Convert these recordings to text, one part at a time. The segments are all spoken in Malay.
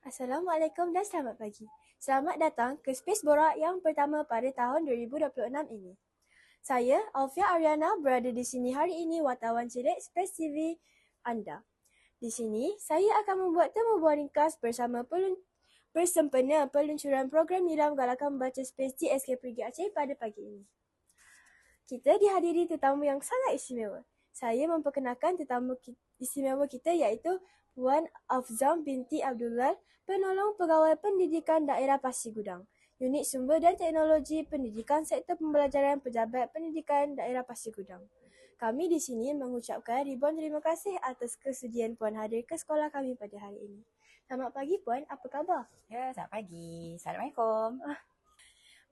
Assalamualaikum dan selamat pagi. Selamat datang ke Space Borak yang pertama pada tahun 2026 ini. Saya, Alfia Ariana, berada di sini hari ini wartawan celik Space TV anda. Di sini, saya akan membuat temu buah ringkas bersama bersempena peluncuran program nilam galakan membaca Space di SK Perigi Aceh pada pagi ini. Kita dihadiri tetamu yang sangat istimewa. Saya memperkenalkan tetamu istimewa kita iaitu Puan Afzam binti Abdullah, penolong pegawai pendidikan daerah Pasir Gudang, Unit Sumber dan Teknologi Pendidikan Sektor Pembelajaran Pejabat Pendidikan Daerah Pasir Gudang. Kami di sini mengucapkan ribuan terima kasih atas kesudian Puan hadir ke sekolah kami pada hari ini. Selamat pagi Puan, apa khabar? Ya, selamat pagi. Assalamualaikum.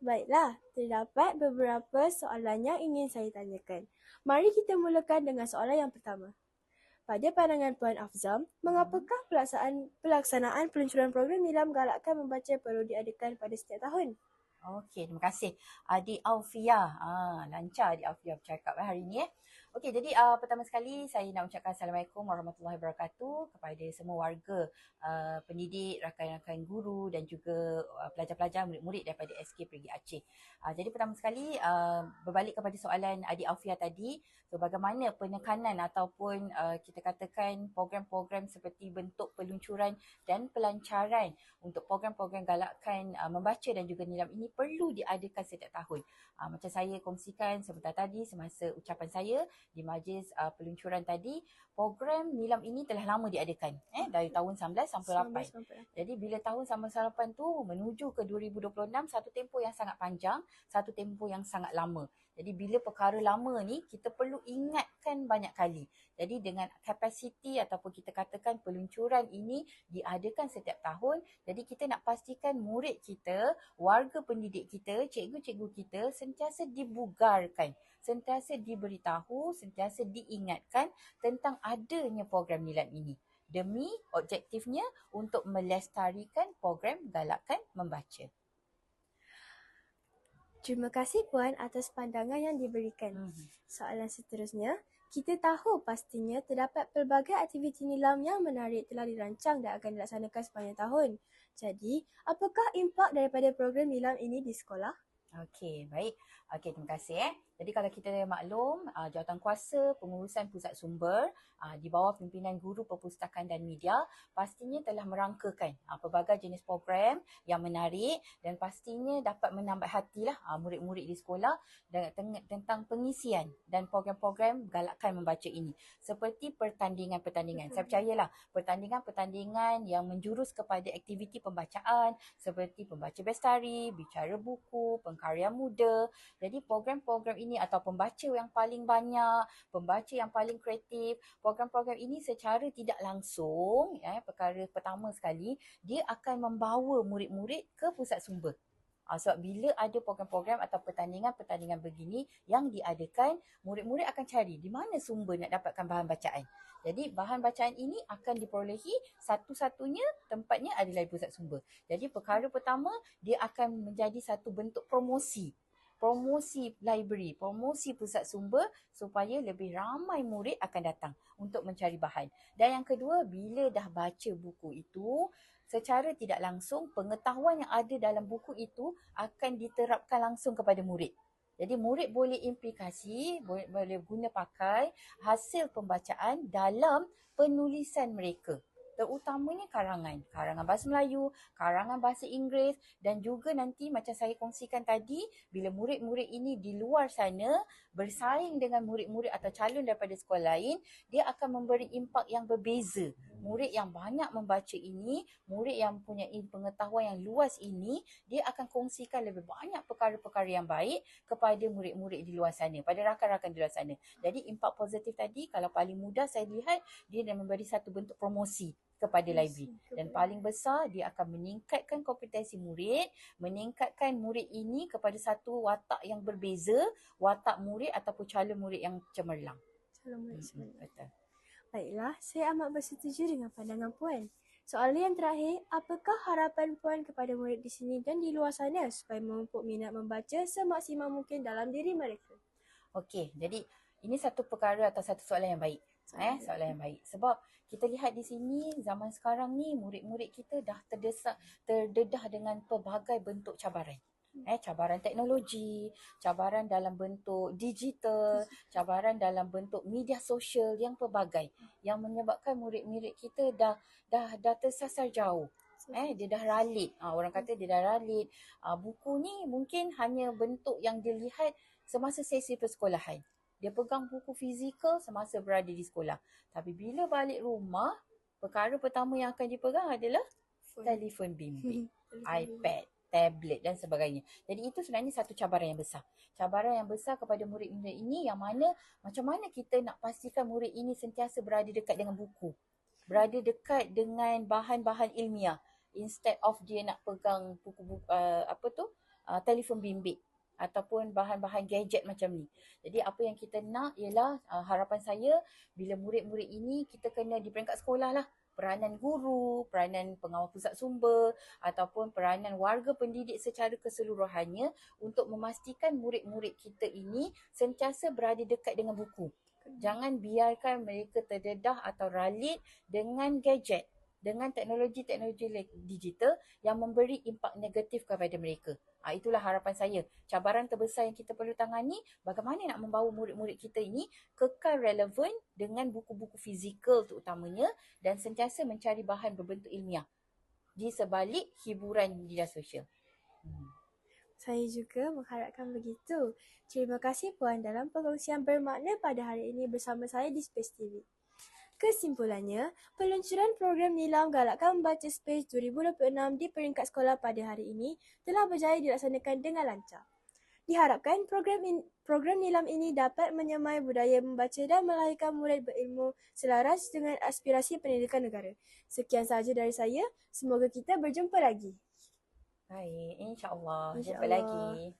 Baiklah, terdapat beberapa soalan yang ingin saya tanyakan. Mari kita mulakan dengan soalan yang pertama. Pada pandangan Puan Afzam, mengapakah pelaksanaan peluncuran program nilam galakkan membaca perlu diadakan pada setiap tahun? Okey, terima kasih. Adik Alfia. Lancar Adik Alfia bercakap hari ini. Okey, jadi pertama sekali saya nak ucapkan Assalamualaikum warahmatullahi wabarakatuh kepada semua warga, pendidik, rakan-rakan guru dan juga pelajar-pelajar, murid-murid daripada SK Perigi Aceh. Jadi pertama sekali berbalik kepada soalan Adik Alfia tadi, so bagaimana penekanan ataupun kita katakan program-program seperti bentuk peluncuran dan pelancaran untuk program-program galakan membaca dan juga nilam ini perlu diadakan setiap tahun. Macam saya kongsikan sebentar tadi semasa ucapan saya di majlis peluncuran tadi, program nilam ini telah lama diadakan dari tahun 1998. Jadi bila tahun 1998 tu menuju ke 2026, satu tempoh yang sangat panjang, satu tempoh yang sangat lama. Jadi bila perkara lama ni kita perlu ingatkan banyak kali. Jadi dengan kapasiti ataupun kita katakan peluncuran ini diadakan setiap tahun, jadi kita nak pastikan murid kita, warga pendidik kita, cikgu-cikgu kita sentiasa dibugarkan, sentiasa diberitahu, sentiasa diingatkan tentang adanya program nilam ini. Demi objektifnya untuk melestarikan program galakan membaca. Terima kasih Puan atas pandangan yang diberikan. Soalan seterusnya, kita tahu pastinya terdapat pelbagai aktiviti nilam yang menarik telah dirancang dan akan dilaksanakan sepanjang tahun. Jadi, apakah impak daripada program nilam ini di sekolah? Okey, baik. Okey, terima kasih. Jadi kalau kita maklum, Jawatankuasa Pengurusan Pusat Sumber di bawah pimpinan Guru Perpustakaan dan Media pastinya telah merangkakan pelbagai jenis program yang menarik dan pastinya dapat menambah hatilah murid-murid di sekolah tentang pengisian dan program-program galakan membaca ini. Seperti pertandingan-pertandingan. Saya percayalah pertandingan-pertandingan yang menjurus kepada aktiviti pembacaan seperti pembaca bestari, bicara buku, pengkarya muda. Jadi program-program ini atau pembaca yang paling banyak, pembaca yang paling kreatif, program-program ini secara tidak langsung, perkara pertama sekali, dia akan membawa murid-murid ke pusat sumber. Sebab bila ada program-program atau pertandingan-pertandingan begini yang diadakan, murid-murid akan cari di mana sumber nak dapatkan bahan bacaan. Jadi bahan bacaan ini akan diperolehi satu-satunya tempatnya adalah di pusat sumber. Jadi perkara pertama, dia akan menjadi satu bentuk promosi library, promosi pusat sumber supaya lebih ramai murid akan datang untuk mencari bahan. Dan yang kedua, bila dah baca buku itu, secara tidak langsung pengetahuan yang ada dalam buku itu akan diterapkan langsung kepada murid. Jadi murid boleh implikasi, boleh guna pakai hasil pembacaan dalam penulisan mereka. Terutamanya karangan bahasa Melayu, karangan bahasa Inggeris dan juga nanti macam saya kongsikan tadi, bila murid-murid ini di luar sana bersaing dengan murid-murid atau calon daripada sekolah lain, dia akan memberi impak yang berbeza. Murid yang banyak membaca ini, murid yang punya pengetahuan yang luas ini, dia akan kongsikan lebih banyak perkara-perkara yang baik kepada murid-murid di luar sana, pada rakan-rakan di luar sana. Jadi impak positif tadi, kalau paling mudah saya lihat, dia dah memberi satu bentuk promosi kepada library. Dan paling besar, dia akan meningkatkan kompetensi murid, meningkatkan murid ini kepada satu watak yang berbeza, watak murid ataupun calon murid yang cemerlang. Betul. Baiklah, saya amat bersetuju dengan pandangan Puan. Soalan yang terakhir, apakah harapan Puan kepada murid di sini dan di luar sana supaya memupuk minat membaca semaksimal mungkin dalam diri mereka? Okey, jadi ini satu perkara atau satu soalan yang baik. Soalan yang baik. Sebab kita lihat di sini zaman sekarang ni murid-murid kita dah terdedah dengan pelbagai bentuk cabaran. Cabaran teknologi, cabaran dalam bentuk digital, cabaran dalam bentuk media sosial yang pelbagai yang menyebabkan murid-murid kita dah tersasar jauh. Dia dah ralit. Orang kata dia dah ralit. Buku ni mungkin hanya bentuk yang dilihat semasa sesi persekolahan. Dia pegang buku fizikal semasa berada di sekolah. Tapi bila balik rumah, perkara pertama yang akan dipegang adalah telefon bimbit, iPad, tablet dan sebagainya. Jadi itu sebenarnya satu cabaran yang besar. Cabaran yang besar kepada murid-murid ini yang mana macam mana kita nak pastikan murid ini sentiasa berada dekat dengan buku. Berada dekat dengan bahan-bahan ilmiah. Instead of dia nak pegang buku-buku, telefon bimbit ataupun bahan-bahan gadget macam ni. Jadi apa yang kita nak ialah harapan saya bila murid-murid ini kita kena di peringkat sekolah lah. Peranan guru, peranan pengawal pusat sumber ataupun peranan warga pendidik secara keseluruhannya untuk memastikan murid-murid kita ini sentiasa berada dekat dengan buku. Jangan biarkan mereka terdedah atau ralit dengan gadget, dengan teknologi-teknologi digital yang memberi impak negatif kepada mereka. Itulah harapan saya. Cabaran terbesar yang kita perlu tangani, bagaimana nak membawa murid-murid kita ini kekal relevan dengan buku-buku fizikal terutamanya dan sentiasa mencari bahan berbentuk ilmiah di sebalik hiburan media sosial. Saya juga mengharapkan begitu. Terima kasih Puan dalam perkongsian bermakna pada hari ini bersama saya di Space TV. Kesimpulannya, peluncuran program Nilam Galakkan Membaca Space 2026 di peringkat sekolah pada hari ini telah berjaya dilaksanakan dengan lancar. Diharapkan program Nilam ini dapat menyemai budaya membaca dan melahirkan murid berilmu selaras dengan aspirasi pendidikan negara. Sekian sahaja dari saya. Semoga kita berjumpa lagi. Baik, insya-Allah. Jumpa InsyaAllah. lagi.